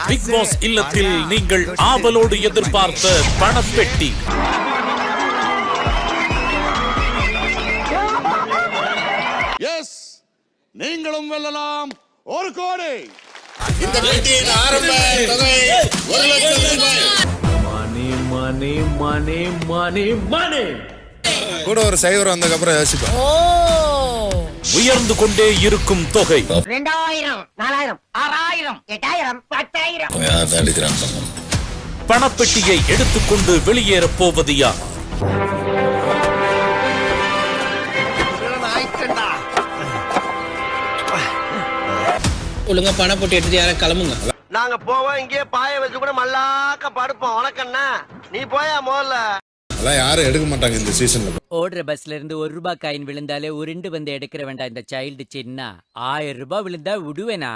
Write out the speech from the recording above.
Big pass இல்லத்தில் நீங்கள் ஆவலோடு எதிர்பார்த்த பணப்பெட்டி. எஸ், நீங்களும் வெல்லலாம் 1 கோடி. இந்த பெட்டியின் ஆரம்ப தொகை 1 லட்சம் ரூபாய். மணி மணி மணி மணி மணி கூட ஒரு சைவர் வந்ததுக்கு அப்புறம் யோசிப்பேன். உயர்ந்து கொண்டே இருக்கும் தொகை 2000, 4000, 6000, 8000, 10,000. பணப்பெட்டியை எடுத்துக்கொண்டு வெளியேற போவது யார்? ஒழுங்கா பணம் போட்டு எடுத்துட்டு யாரும் கிளம்புங்க. நாங்க போவோம், இங்கே பாய வச்சு கூட மல்லாக்க படுப்போம். உனக்கண்ணா நீ போயா முதல்ல. அதெல்லாம் யாரும் எடுக்க மாட்டாங்க இந்த சீசன்ல. ஓடுற பஸ்ல இருந்து 1 ரூபாய் காயின் விழுந்தாலே உருண்டு வந்து எடுக்கிற வேண்டாம் இந்த சைல்டு சின்ன. 1000 ரூபாய் விழுந்தா விடுவேனா?